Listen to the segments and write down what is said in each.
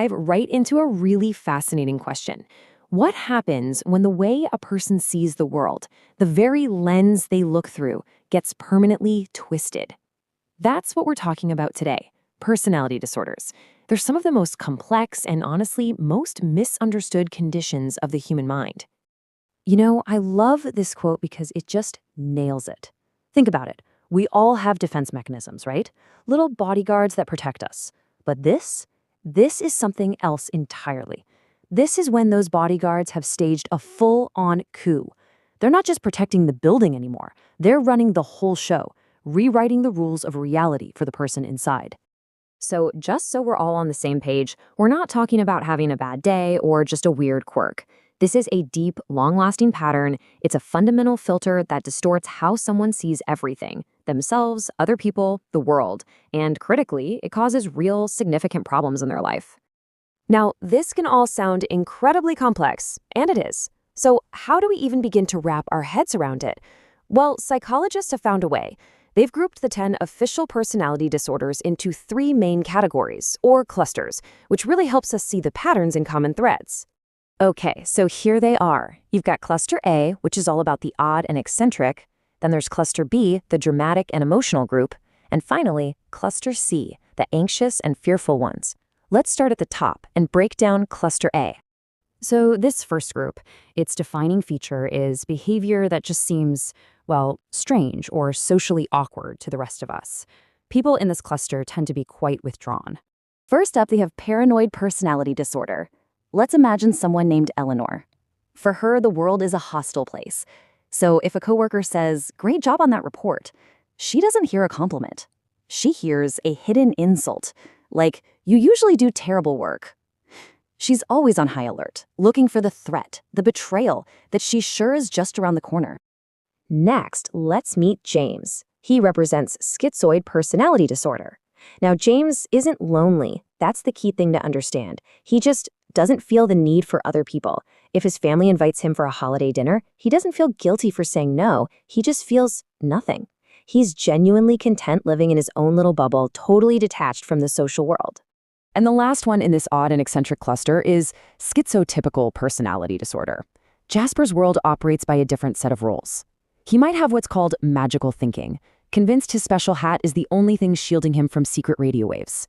dive right into a really fascinating question. What happens when the way a person sees the world, the very lens they look through, gets permanently twisted? That's what we're talking about today, personality disorders. They're some of the most complex and honestly most misunderstood conditions of the human mind. I love this quote because it just nails it. Think about it. We all have defense mechanisms, right? Little bodyguards that protect us. But this is something else entirely. This is when those bodyguards have staged a full-on coup. They're not just protecting the building anymore. They're running the whole show, rewriting the rules of reality for the person inside. So just so we're all on the same page, we're not talking about having a bad day or just a weird quirk. This is a deep, long-lasting pattern. It's a fundamental filter that distorts how someone sees everything, themselves, other people, the world, and critically, it causes real, significant problems in their life. Now, this can all sound incredibly complex, and it is. So how do we even begin to wrap our heads around it? Well, psychologists have found a way. They've grouped the 10 official personality disorders into 3 main categories, or clusters, which really helps us see the patterns and common threads. Okay, so here they are. You've got Cluster A, which is all about the odd and eccentric. Then there's Cluster B, the dramatic and emotional group. And finally, Cluster C, the anxious and fearful ones. Let's start at the top and break down Cluster A. So this first group, its defining feature is behavior that just seems, well, strange or socially awkward to the rest of us. People in this cluster tend to be quite withdrawn. First up, they have paranoid personality disorder. Let's imagine someone named Eleanor. For her, the world is a hostile place. So if a coworker says, "Great job on that report," she doesn't hear a compliment. She hears a hidden insult, like, "You usually do terrible work." She's always on high alert, looking for the threat, the betrayal that she's sure is just around the corner. Next, let's meet James. He represents schizoid personality disorder. Now, James isn't lonely. That's the key thing to understand. He just doesn't feel the need for other people. If his family invites him for a holiday dinner, he doesn't feel guilty for saying no. He just feels nothing. He's genuinely content living in his own little bubble, totally detached from the social world. And the last one in this odd and eccentric cluster is schizotypical personality disorder. Jasper's world operates by a different set of rules. He might have what's called magical thinking, convinced his special hat is the only thing shielding him from secret radio waves.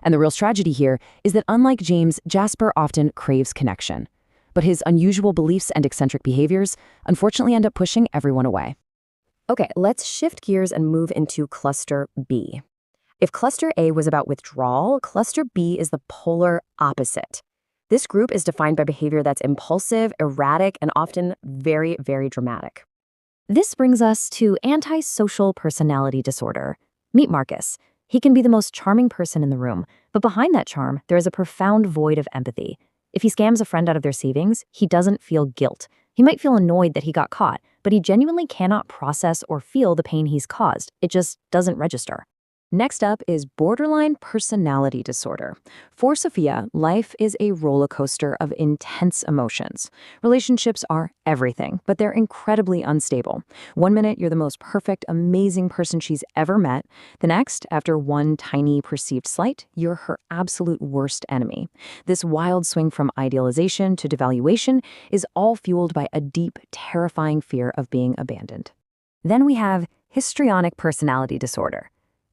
And the real tragedy here is that unlike James, Jasper often craves connection. But his unusual beliefs and eccentric behaviors unfortunately end up pushing everyone away. Okay, let's shift gears and move into Cluster B. If Cluster A was about withdrawal, Cluster B is the polar opposite. This group is defined by behavior that's impulsive, erratic, and often very, very dramatic. This brings us to antisocial personality disorder. Meet Marcus. He can be the most charming person in the room, but behind that charm, there is a profound void of empathy. If he scams a friend out of their savings, he doesn't feel guilt. He might feel annoyed that he got caught, but he genuinely cannot process or feel the pain he's caused. It just doesn't register. Next up is borderline personality disorder. For Sophia, life is a roller coaster of intense emotions. Relationships are everything, but they're incredibly unstable. One minute, you're the most perfect, amazing person she's ever met. The next, after one tiny perceived slight, you're her absolute worst enemy. This wild swing from idealization to devaluation is all fueled by a deep, terrifying fear of being abandoned. Then we have histrionic personality disorder.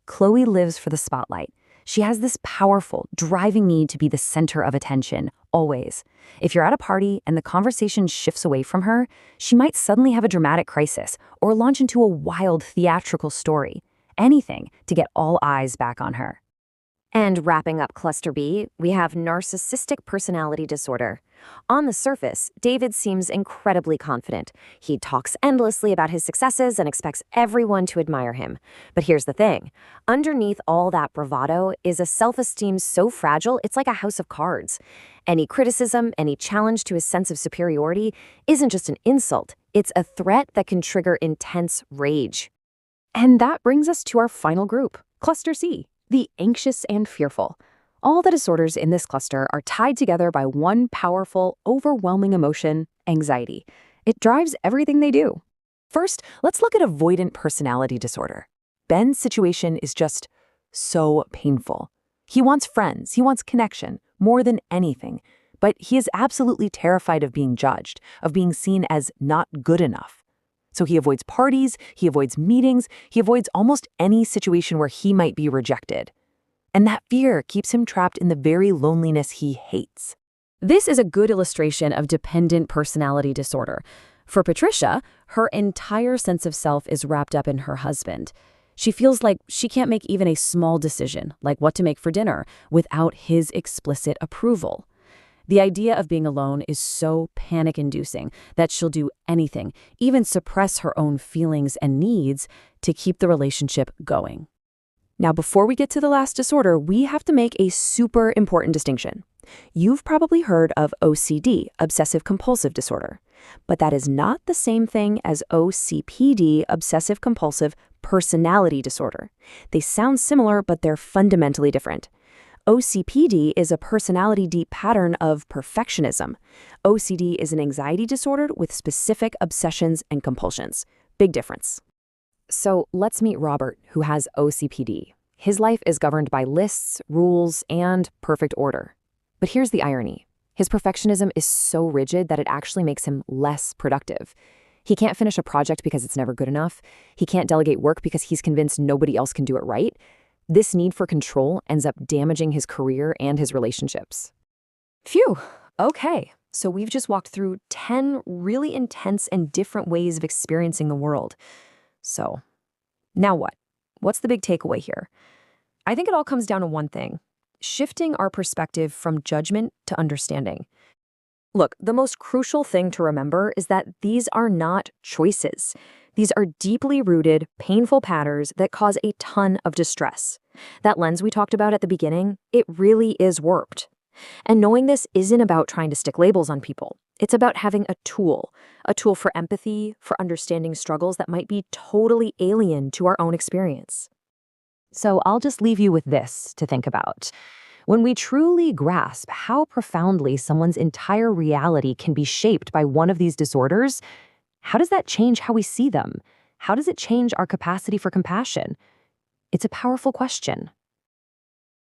Chloe lives for the spotlight. She has this powerful, driving need to be the center of attention, always. If you're at a party and the conversation shifts away from her, she might suddenly have a dramatic crisis or launch into a wild theatrical story. Anything to get all eyes back on her. And wrapping up Cluster B, we have narcissistic personality disorder. On the surface, David seems incredibly confident. He talks endlessly about his successes and expects everyone to admire him. But here's the thing. Underneath all that bravado is a self-esteem so fragile it's like a house of cards. Any criticism, any challenge to his sense of superiority isn't just an insult. It's a threat that can trigger intense rage. And that brings us to our final group, Cluster C. The anxious and fearful. All the disorders in this cluster are tied together by one powerful, overwhelming emotion, anxiety. It drives everything they do. First, let's look at avoidant personality disorder. Ben's situation is just so painful. He wants friends, he wants connection, more than anything. But he is absolutely terrified of being judged, of being seen as not good enough. So he avoids parties, he avoids meetings, he avoids almost any situation where he might be rejected. And that fear keeps him trapped in the very loneliness he hates. This is a good illustration of dependent personality disorder. For Patricia, her entire sense of self is wrapped up in her husband. She feels like she can't make even a small decision, like what to make for dinner, without his explicit approval. The idea of being alone is so panic-inducing that she'll do anything, even suppress her own feelings and needs, to keep the relationship going. Now, before we get to the last disorder, we have to make a super important distinction. You've probably heard of OCD, obsessive-compulsive disorder, but that is not the same thing as OCPD, obsessive-compulsive personality disorder. They sound similar, but they're fundamentally different. OCPD is a personality deep pattern of perfectionism. OCD is an anxiety disorder with specific obsessions and compulsions. Big difference. So let's meet Robert, who has OCPD. His life is governed by lists, rules, and perfect order. But here's the irony. His perfectionism is so rigid that it actually makes him less productive. He can't finish a project because it's never good enough. He can't delegate work because he's convinced nobody else can do it right. This need for control ends up damaging his career and his relationships. Phew, okay. So we've just walked through 10 really intense and different ways of experiencing the world. So, now what? What's the big takeaway here? I think it all comes down to one thing: shifting our perspective from judgment to understanding. Look, the most crucial thing to remember is that these are not choices. These are deeply rooted, painful patterns that cause a ton of distress. That lens we talked about at the beginning, it really is warped. And knowing this isn't about trying to stick labels on people. It's about having a tool for empathy, for understanding struggles that might be totally alien to our own experience. So I'll just leave you with this to think about. When we truly grasp how profoundly someone's entire reality can be shaped by one of these disorders, how does that change how we see them? How does it change our capacity for compassion? It's a powerful question.